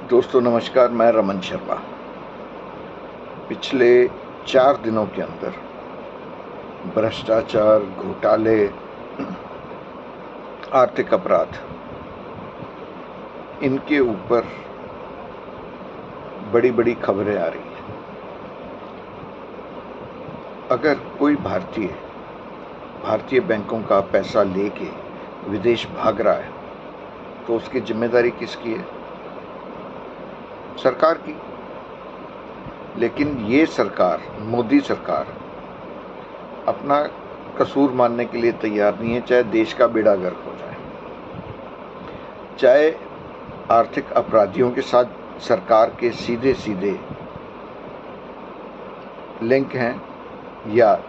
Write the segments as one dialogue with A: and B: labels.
A: दोस्तों नमस्कार, मैं रमन शर्मा। पिछले 4 दिनों के अंदर भ्रष्टाचार, घोटाले, आर्थिक अपराध, इनके ऊपर बड़ी बड़ी खबरें आ रही हैं। अगर कोई भारतीय बैंकों का पैसा लेके विदेश भाग रहा है तो उसकी जिम्मेदारी किसकी है? सरकार की। लेकिन ये सरकार, मोदी सरकार, अपना कसूर मानने के लिए तैयार नहीं है, चाहे देश का बेड़ा गर्क हो जाए। चाहे आर्थिक अपराधियों के साथ सरकार के सीधे सीधे लिंक हैं या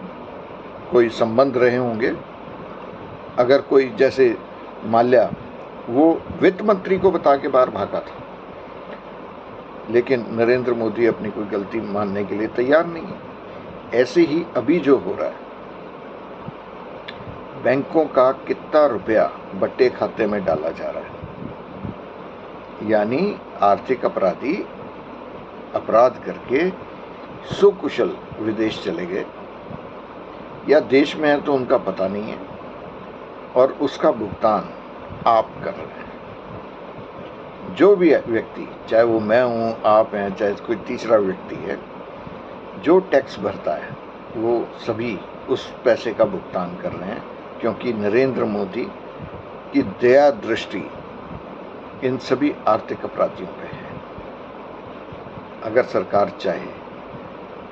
A: कोई संबंध रहे होंगे। अगर कोई, जैसे माल्या, वो वित्त मंत्री को बता के बाहर भागा था, लेकिन नरेंद्र मोदी अपनी कोई गलती मानने के लिए तैयार नहीं है। ऐसे ही अभी जो हो रहा है, बैंकों का कितना रुपया बट्टे खाते में डाला जा रहा है। यानी आर्थिक अपराधी अपराध करके सुकुशल विदेश चले गए, या देश में है तो उनका पता नहीं है, और उसका भुगतान आप कर रहे हैं। जो भी व्यक्ति, चाहे वो मैं हूँ, आप हैं, चाहे कोई तीसरा व्यक्ति है, जो टैक्स भरता है, वो सभी उस पैसे का भुगतान कर रहे हैं, क्योंकि नरेंद्र मोदी की दया दृष्टि इन सभी आर्थिक अपराधियों पे है। अगर सरकार चाहे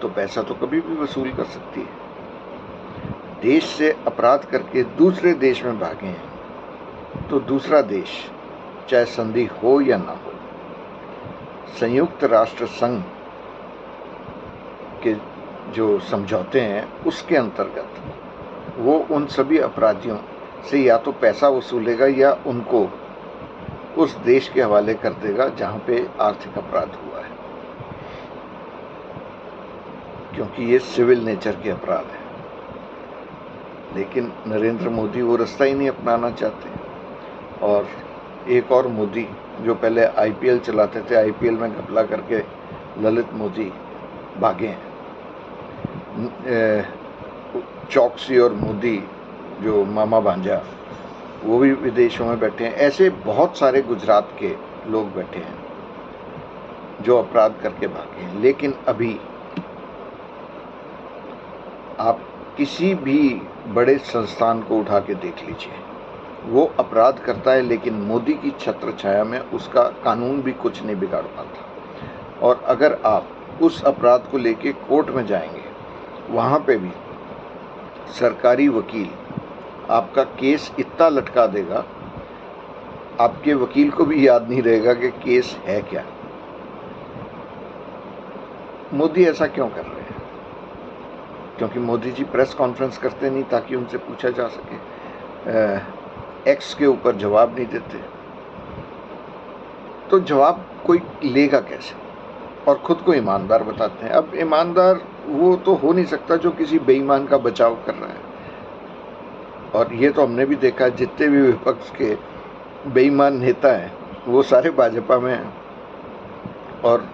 A: तो पैसा तो कभी भी वसूल कर सकती है। देश से अपराध करके दूसरे देश में भागे हैं तो दूसरा देश, चाहे संधि हो या ना हो, संयुक्त राष्ट्र संघ के जो समझौते हैं उसके अंतर्गत वो उन सभी अपराधियों से या तो पैसा वसूलेगा या उनको उस देश के हवाले कर देगा जहां पे आर्थिक अपराध हुआ है, क्योंकि ये सिविल नेचर के अपराध हैं। लेकिन नरेंद्र मोदी वो रास्ता ही नहीं अपनाना चाहते। और एक और मोदी, जो पहले आईपीएल चलाते थे, आईपीएल में घपला करके ललित मोदी भागे हैं। चौकसी और मोदी, जो मामा भांजा, वो भी विदेशों में बैठे हैं। ऐसे बहुत सारे गुजरात के लोग बैठे हैं जो अपराध करके भागे हैं। लेकिन अभी आप किसी भी बड़े संस्थान को उठा के देख लीजिए, वो अपराध करता है, लेकिन मोदी की छत्र छाया में उसका कानून भी कुछ नहीं बिगाड़ पाता। और अगर आप उस अपराध को लेके कोर्ट में जाएंगे, वहाँ पे भी सरकारी वकील आपका केस इतना लटका देगा, आपके वकील को भी याद नहीं रहेगा कि केस है क्या। मोदी ऐसा क्यों कर रहे हैं? क्योंकि मोदी जी प्रेस कॉन्फ्रेंस करते नहीं ताकि उनसे पूछा जा सके। एक्स के ऊपर जवाब नहीं देते, तो जवाब कोई लेगा कैसे? और खुद को ईमानदार बताते हैं। अब ईमानदार वो तो हो नहीं सकता जो किसी बेईमान का बचाव कर रहा है। और ये तो हमने भी देखा, जितने भी विपक्ष के बेईमान नेता हैं वो सारे भाजपा में हैं और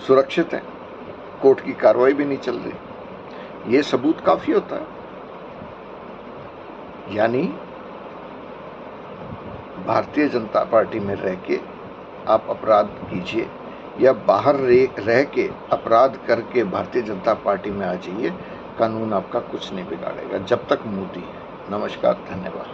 A: सुरक्षित हैं, कोर्ट की कार्रवाई भी नहीं चल रही। ये सबूत काफी होता है। यानी भारतीय जनता पार्टी में रह के आप अपराध कीजिए, या बाहर रह के अपराध करके भारतीय जनता पार्टी में आ जाइए, कानून आपका कुछ नहीं बिगाड़ेगा जब तक मोदी है। नमस्कार, धन्यवाद।